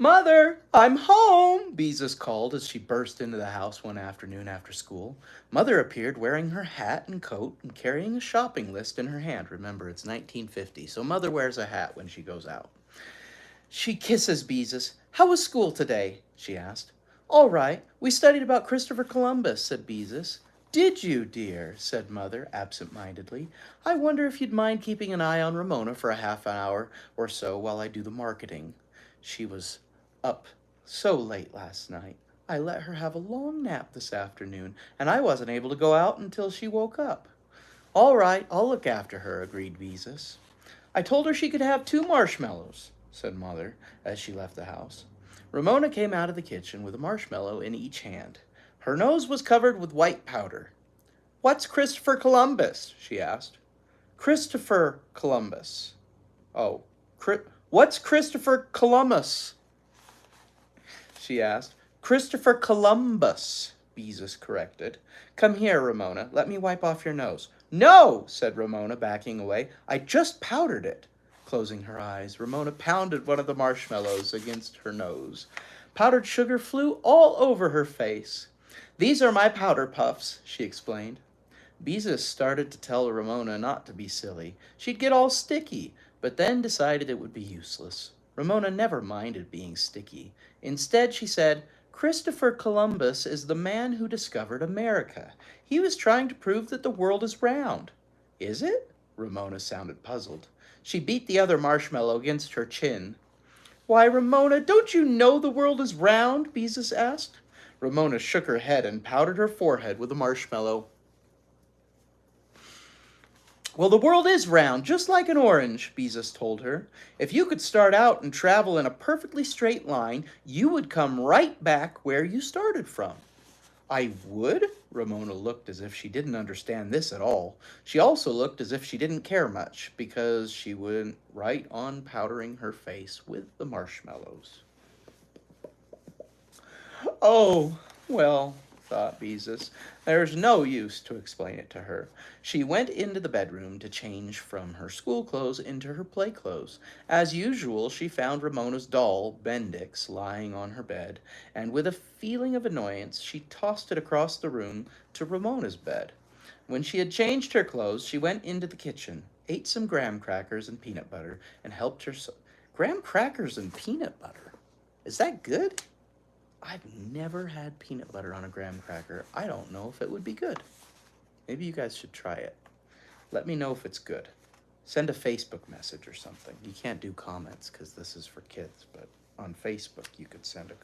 "Mother, I'm home," Beezus called as she burst into the house one afternoon after school. Mother appeared wearing her hat and coat and carrying a shopping list in her hand. Remember, it's 1950, so Mother wears a hat when she goes out. She kisses Beezus. "How was school today?" she asked. "All right. We studied about Christopher Columbus," said Beezus. "Did you, dear?" said Mother absent-mindedly. "I wonder if you'd mind keeping an eye on Ramona for a half an hour or so while I do the marketing. She was up so late last night. I let her have a long nap this afternoon, and I wasn't able to go out until she woke up." "All right, I'll look after her," agreed Beezus. "I told her she could have 2 marshmallows," said Mother as she left the house. Ramona came out of the kitchen with a marshmallow in each hand. Her nose was covered with white powder. "What's Christopher Columbus?" she asked. "Christopher Columbus." "Oh, what's Christopher Columbus?" she asked. "Christopher Columbus," Beezus corrected. "Come here, Ramona. Let me wipe off your nose." "No," said Ramona, backing away. "I just powdered it." Closing her eyes, Ramona pounded one of the marshmallows against her nose. Powdered sugar flew all over her face. "These are my powder puffs," she explained. Beezus started to tell Ramona not to be silly. She'd get all sticky, but then decided it would be useless. Ramona never minded being sticky. Instead, she said, "Christopher Columbus is the man who discovered America. He was trying to prove that the world is round." "Is it?" Ramona sounded puzzled. She beat the other marshmallow against her chin. "Why, Ramona, don't you know the world is round?" Beezus asked. Ramona shook her head and powdered her forehead with a marshmallow. "Well, the world is round, just like an orange," Beezus told her. "If you could start out and travel in a perfectly straight line, you would come right back where you started from." "I would?" Ramona looked as if she didn't understand this at all. She also looked as if she didn't care much, because she went right on powdering her face with the marshmallows. "Oh, well," thought Beezus, "there's no use to explain it to her." She went into the bedroom to change from her school clothes into her play clothes. As usual, she found Ramona's doll, Bendix, lying on her bed, and with a feeling of annoyance, she tossed it across the room to Ramona's bed. When she had changed her clothes, she went into the kitchen, ate some graham crackers and peanut butter, and helped herself. Graham crackers and peanut butter? Is that good? I've never had peanut butter on a graham cracker. I don't know if it would be good. Maybe you guys should try it. Let me know if it's good. Send a Facebook message or something. You can't do comments because this is for kids, but on Facebook you could send a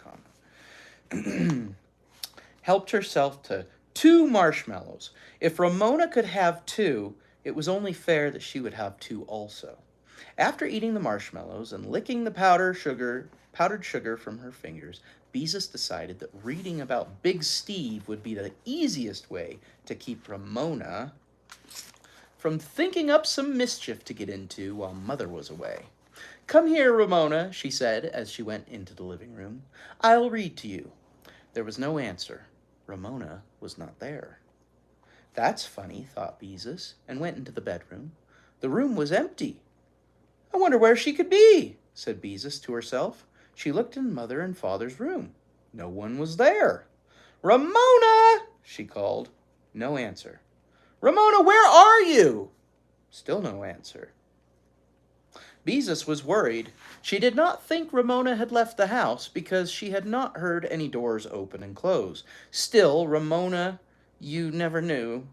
comment. Helped herself to 2 marshmallows. If Ramona could have 2, it was only fair that she would have 2 also. After eating the marshmallows and licking the powdered sugar from her fingers, Beezus decided that reading about Big Steve would be the easiest way to keep Ramona from thinking up some mischief to get into while Mother was away. "Come here, Ramona," she said as she went into the living room. "I'll read to you." There was no answer. Ramona was not there. "That's funny," thought Beezus, and went into the bedroom. The room was empty. "I wonder where she could be," said Beezus to herself. She looked in Mother and Father's room. No one was there. "Ramona!" she called. No answer. "Ramona, where are you?" Still no answer. Beezus was worried. She did not think Ramona had left the house because she had not heard any doors open and close. Still, Ramona, you never knew.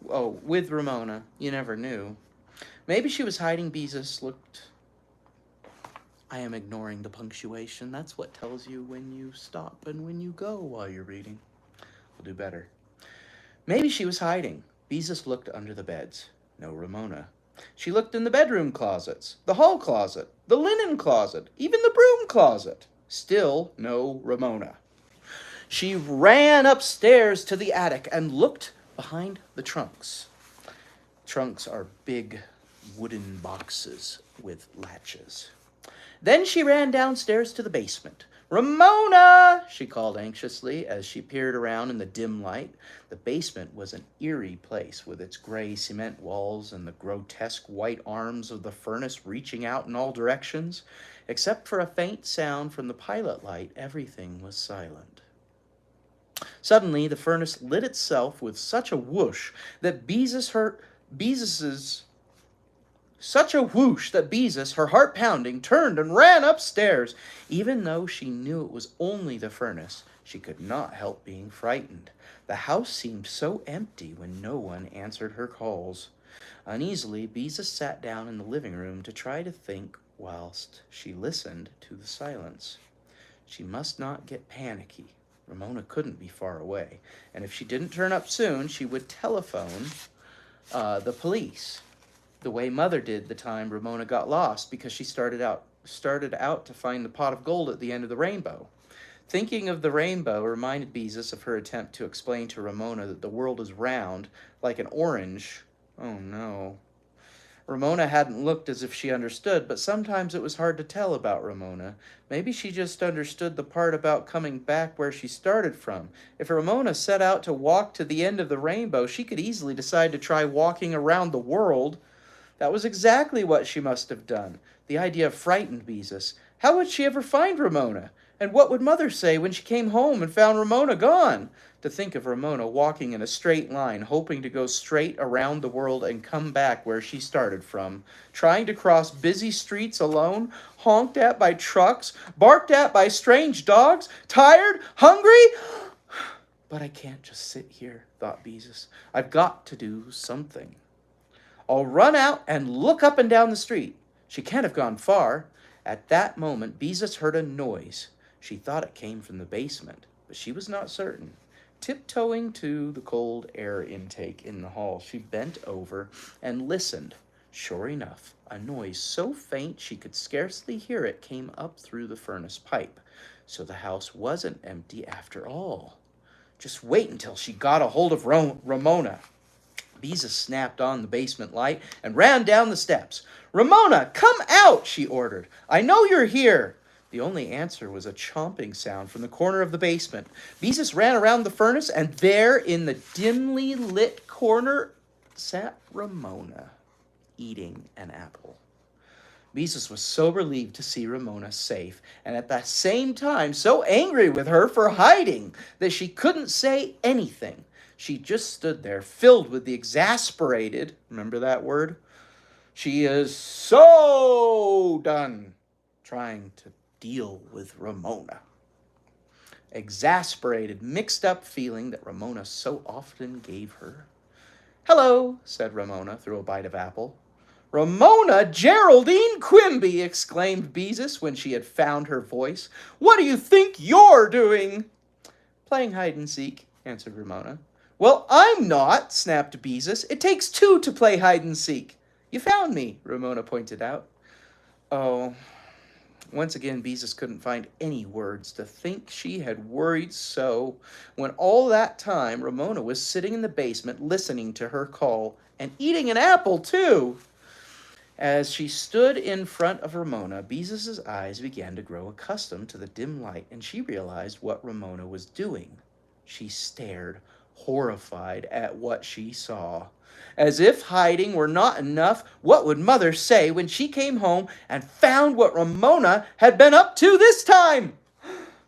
Oh, with Ramona, you never knew. Maybe she was hiding. Beezus looked. I am ignoring the punctuation. That's what tells you when you stop and when you go while you're reading. We'll do better. Maybe she was hiding. Beezus looked under the beds. No Ramona. She looked in the bedroom closets, the hall closet, the linen closet, even the broom closet. Still no Ramona. She ran upstairs to the attic and looked behind the trunks. Trunks are big wooden boxes with latches. Then she ran downstairs to the basement. "Ramona!" she called anxiously as she peered around in the dim light. The basement was an eerie place with its gray cement walls and the grotesque white arms of the furnace reaching out in all directions. Except for a faint sound from the pilot light, everything was silent. Suddenly, the furnace lit itself with such a whoosh that Beezus's such a whoosh that Beezus, her heart pounding, turned and ran upstairs. Even though she knew it was only the furnace, she could not help being frightened. The house seemed so empty when no one answered her calls. Uneasily, Beezus sat down in the living room to try to think whilst she listened to the silence. She must not get panicky. Ramona couldn't be far away, and if she didn't turn up soon, she would telephone the police, the way Mother did the time Ramona got lost because she started out to find the pot of gold at the end of the rainbow. Thinking of the rainbow reminded Beezus of her attempt to explain to Ramona that the world is round, like an orange. Oh no. Ramona hadn't looked as if she understood, but sometimes it was hard to tell about Ramona. Maybe she just understood the part about coming back where she started from. If Ramona set out to walk to the end of the rainbow, she could easily decide to try walking around the world. That was exactly what she must have done. The idea frightened Beezus. How would she ever find Ramona? And what would Mother say when she came home and found Ramona gone? To think of Ramona walking in a straight line, hoping to go straight around the world and come back where she started from, trying to cross busy streets alone, honked at by trucks, barked at by strange dogs, tired, hungry. But I can't just sit here, thought Beezus. I've got to do something. I'll run out and look up and down the street. She can't have gone far. At that moment, Beezus heard a noise. She thought it came from the basement, but she was not certain. Tiptoeing to the cold air intake in the hall, she bent over and listened. Sure enough, a noise so faint she could scarcely hear it came up through the furnace pipe. So the house wasn't empty after all. Just wait until she got a hold of Ramona. Beezus snapped on the basement light and ran down the steps. "Ramona, come out!" she ordered. "I know you're here." The only answer was a chomping sound from the corner of the basement. Beezus ran around the furnace, and there in the dimly lit corner sat Ramona, eating an apple. Beezus was so relieved to see Ramona safe, and at the same time so angry with her for hiding, that she couldn't say anything. She just stood there, filled with the exasperated, remember that word? She is so done trying to deal with Ramona. Exasperated, mixed up feeling that Ramona so often gave her. "Hello," said Ramona through a bite of apple. "Ramona Geraldine Quimby!" exclaimed Beezus when she had found her voice. "What do you think you're doing?" "Playing hide and seek," answered Ramona. "Well, I'm not," snapped Beezus. "It takes two to play hide and seek." "You found me," Ramona pointed out. Oh. Once again, Beezus couldn't find any words to think she had worried so, when all that time Ramona was sitting in the basement listening to her call, and eating an apple, too. As she stood in front of Ramona, Beezus's eyes began to grow accustomed to the dim light, and she realized what Ramona was doing. She stared, horrified at what she saw. As if hiding were not enough, what would Mother say when she came home and found what Ramona had been up to this time?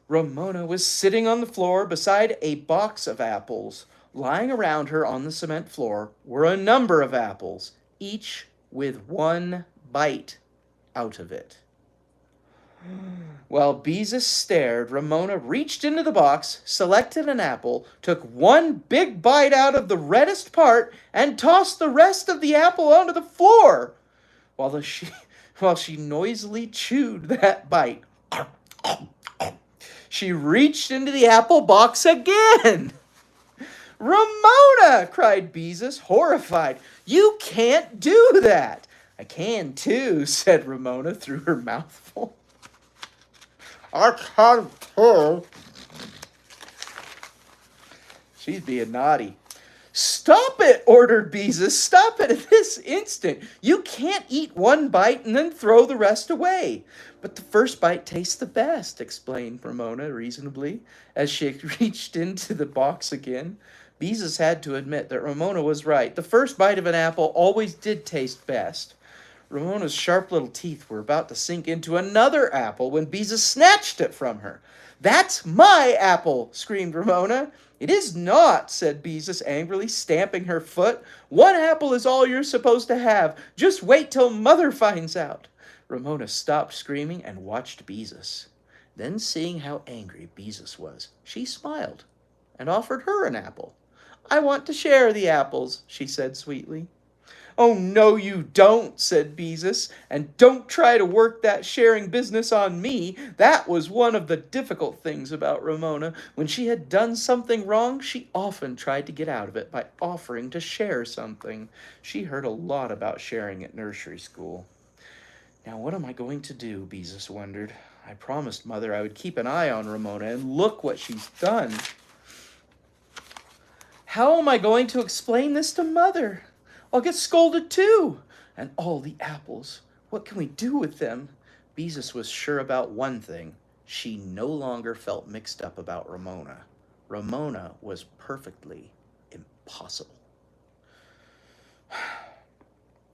Ramona was sitting on the floor beside a box of apples. Lying around her on the cement floor were a number of apples, each with one bite out of it. While Beezus stared, Ramona reached into the box, selected an apple, took one big bite out of the reddest part, and tossed the rest of the apple onto the floor. While she noisily chewed that bite, she reached into the apple box again. "Ramona!" cried Beezus, horrified. "You can't do that." "I can too," said Ramona through her mouthful. "I can too." She's being naughty. Stop it, ordered Beezus. Stop it at this instant. You can't eat one bite and then throw the rest away. But the first bite tastes the best, explained Ramona reasonably, as she reached into the box again. Beezus had to admit that Ramona was right. The first bite of an apple always did taste best. Ramona's sharp little teeth were about to sink into another apple when Beezus snatched it from her. That's my apple, screamed Ramona. It is not, said Beezus angrily, stamping her foot. One apple is all you're supposed to have. Just wait till Mother finds out. Ramona stopped screaming and watched Beezus. Then, seeing how angry Beezus was, she smiled and offered her an apple. I want to share the apples, she said sweetly. Oh, no, you don't, said Beezus, and don't try to work that sharing business on me. That was one of the difficult things about Ramona. When she had done something wrong, she often tried to get out of it by offering to share something. She heard a lot about sharing at nursery school. Now, what am I going to do, Beezus wondered. I promised Mother I would keep an eye on Ramona, and look what she's done. How am I going to explain this to Mother? I'll get scolded too. And all the apples. What can we do with them? Beezus was sure about one thing. She no longer felt mixed up about Ramona. Ramona was perfectly impossible.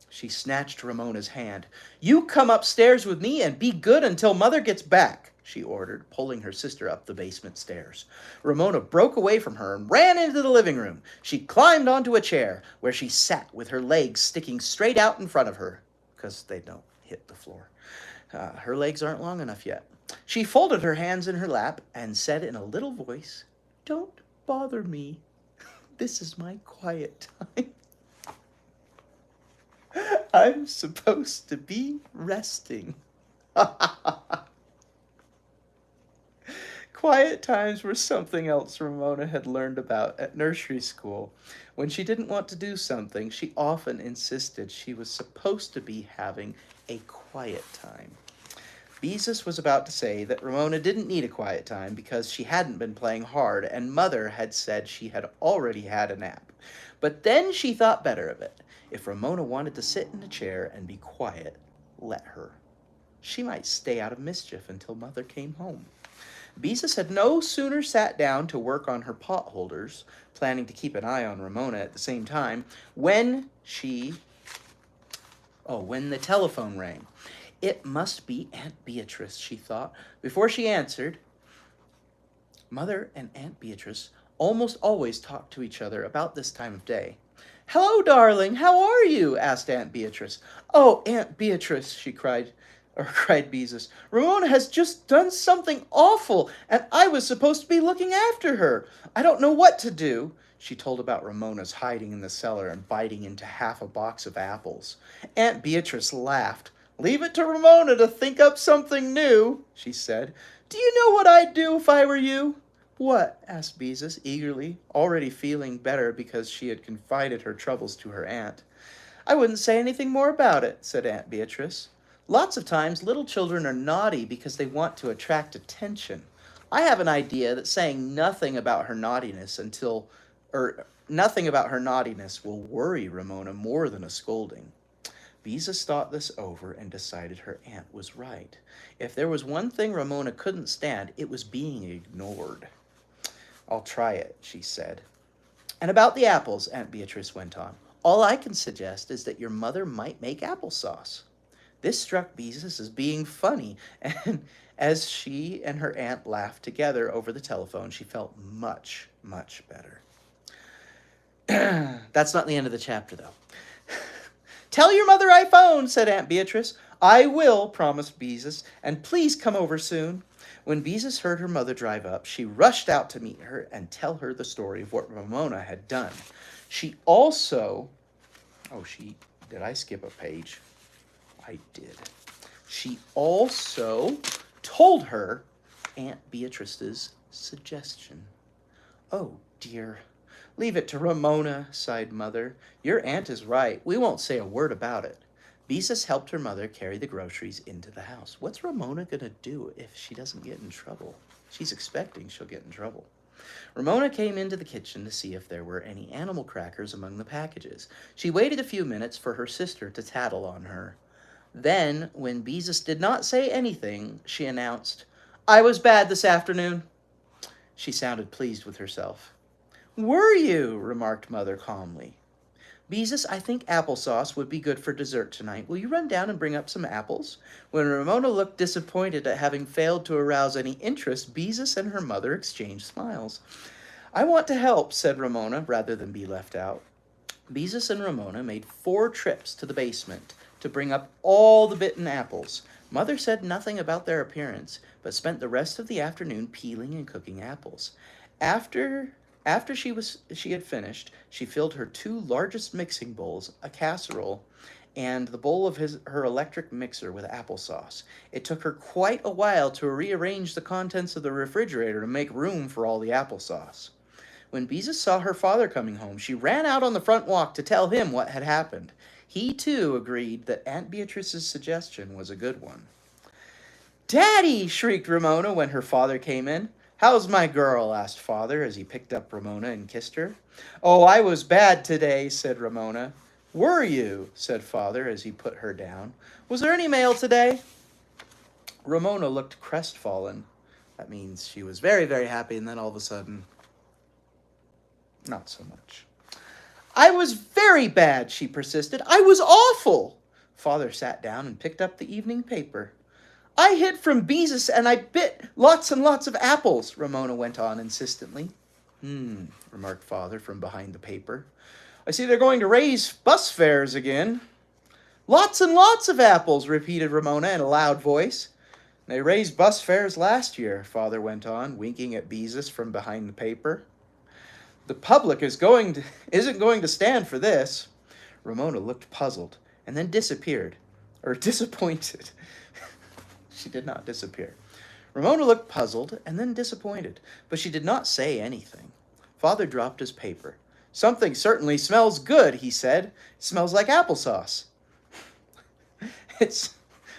She snatched Ramona's hand. You come upstairs with me and be good until Mother gets back, she ordered, pulling her sister up the basement stairs. Ramona broke away from her and ran into the living room. She climbed onto a chair, where she sat with her legs sticking straight out in front of her, because they don't hit the floor. Her legs aren't long enough yet. She folded her hands in her lap and said in a little voice, Don't bother me. This is my quiet time. I'm supposed to be resting. Quiet times were something else Ramona had learned about at nursery school. When she didn't want to do something, she often insisted she was supposed to be having a quiet time. Beezus was about to say that Ramona didn't need a quiet time because she hadn't been playing hard and Mother had said she had already had a nap. But then she thought better of it. If Ramona wanted to sit in a chair and be quiet, let her. She might stay out of mischief until Mother came home. Beezus had no sooner sat down to work on her pot holders, planning to keep an eye on Ramona at the same time, when the telephone rang. It must be Aunt Beatrice, she thought. Before she answered, Mother and Aunt Beatrice almost always talked to each other about this time of day. Hello, darling, how are you? Asked Aunt Beatrice. Oh, Aunt Beatrice, cried Beezus. Ramona has just done something awful, and I was supposed to be looking after her. I don't know what to do. She told about Ramona's hiding in the cellar and biting into half a box of apples. Aunt Beatrice laughed. Leave it to Ramona to think up something new, she said. Do you know what I'd do if I were you? What? Asked Beezus eagerly, already feeling better because she had confided her troubles to her aunt. I wouldn't say anything more about it, said Aunt Beatrice. Lots of times little children are naughty because they want to attract attention. I have an idea that saying nothing about her naughtiness will worry Ramona more than a scolding. Beezus thought this over and decided her aunt was right. If there was one thing Ramona couldn't stand, it was being ignored. I'll try it, she said. And about the apples, Aunt Beatrice went on. All I can suggest is that your mother might make applesauce. This struck Beezus as being funny, and as she and her aunt laughed together over the telephone, she felt much, much better. That's not the end of the chapter, though. Tell your mother I phoned, said Aunt Beatrice. I will, promised Beezus, and please come over soon. When Beezus heard her mother drive up, she rushed out to meet her and tell her the story of what Ramona had done. She also... did I skip a page? I did. She also told her Aunt Beatrice's suggestion. Oh, dear. Leave it to Ramona, sighed Mother. Your aunt is right. We won't say a word about it. Beezus helped her mother carry the groceries into the house. What's Ramona going to do if she doesn't get in trouble? She's expecting she'll get in trouble. Ramona came into the kitchen to see if there were any animal crackers among the packages. She waited a few minutes for her sister to tattle on her. Then, when Beezus did not say anything, she announced, "I was bad this afternoon." She sounded pleased with herself. "Were you?" remarked Mother calmly. "Beezus, I think applesauce would be good for dessert tonight. Will you run down and bring up some apples?" When Ramona looked disappointed at having failed to arouse any interest, Beezus and her mother exchanged smiles. "I want to help," said Ramona, rather than be left out. Beezus and Ramona made 4 trips to the basement to bring up all the bitten apples. Mother said nothing about their appearance, but spent the rest of the afternoon peeling and cooking apples. After she had finished, she filled her 2 largest mixing bowls, a casserole, and the bowl of her electric mixer with applesauce. It took her quite a while to rearrange the contents of the refrigerator to make room for all the applesauce. When Beezus saw her father coming home, she ran out on the front walk to tell him what had happened. He, too, agreed that Aunt Beatrice's suggestion was a good one. "Daddy!" shrieked Ramona when her father came in. "How's my girl?" asked Father as he picked up Ramona and kissed her. "Oh, I was bad today," said Ramona. "Were you?" said Father as he put her down. "Was there any mail today?" Ramona looked crestfallen. That means she was very, very happy, and then all of a sudden, not so much. "I was very bad," she persisted. "I was awful." Father sat down and picked up the evening paper. "I hid from Beezus and I bit lots and lots of apples," Ramona went on insistently. Remarked Father from behind the paper. "I see they're going to raise bus fares again." "Lots and lots of apples," repeated Ramona in a loud voice. "They raised bus fares last year," Father went on, winking at Beezus from behind the paper. "The public isn't going to stand for this." Ramona looked puzzled and then disappeared. Or disappointed. She did not disappear. Ramona looked puzzled and then disappointed, but she did not say anything. Father dropped his paper. "Something certainly smells good," he said. "It smells like applesauce."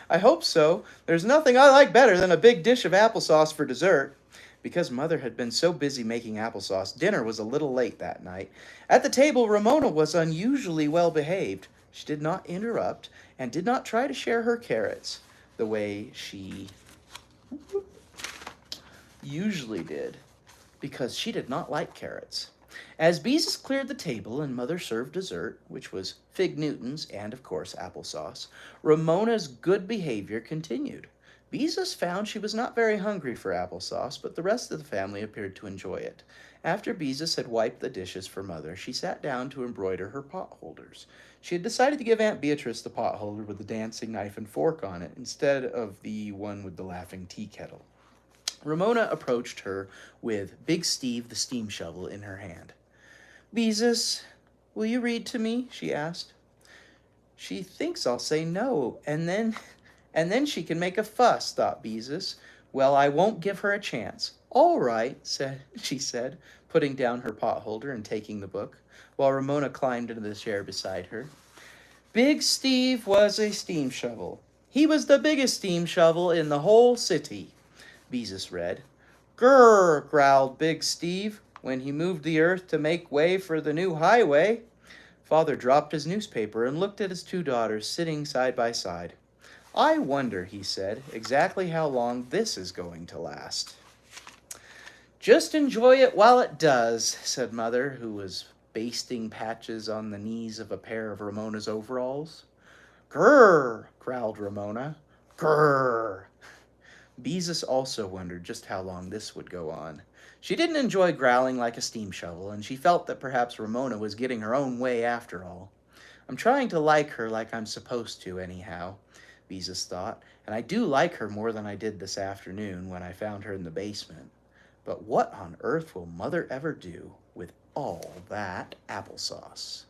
I hope so. There's nothing I like better than a big dish of applesauce for dessert." Because Mother had been so busy making applesauce, dinner was a little late that night. At the table, Ramona was unusually well behaved. She did not interrupt and did not try to share her carrots the way she usually did, because she did not like carrots. As Beezus cleared the table and Mother served dessert, which was fig Newtons and, of course, applesauce, Ramona's good behavior continued. Beezus found she was not very hungry for applesauce, but the rest of the family appeared to enjoy it. After Beezus had wiped the dishes for Mother, she sat down to embroider her pot holders. She had decided to give Aunt Beatrice the pot holder with the dancing knife and fork on it, instead of the one with the laughing tea kettle. Ramona approached her with Big Steve the steam shovel in her hand. "Beezus, will you read to me?" she asked. "She thinks I'll say no, and then she can make a fuss," thought Beezus. "Well, I won't give her a chance." "All right," she said, putting down her pot holder and taking the book, while Ramona climbed into the chair beside her. Big Steve was a steam shovel. He was the biggest steam shovel in the whole city. Beezus read. "Grrr," growled Big Steve, when he moved the earth to make way for the new highway. Father dropped his newspaper and looked at his 2 daughters sitting side by side. "I wonder," he said, "exactly how long this is going to last." "Just enjoy it while it does," said Mother, who was basting patches on the knees of a pair of Ramona's overalls. "Grrr," growled Ramona. "Grrr." Beezus also wondered just how long this would go on. She didn't enjoy growling like a steam shovel, and she felt that perhaps Ramona was getting her own way after all. "I'm trying to like her like I'm supposed to, anyhow," Beezus thought, "and I do like her more than I did this afternoon when I found her in the basement. But what on earth will Mother ever do with all that applesauce?"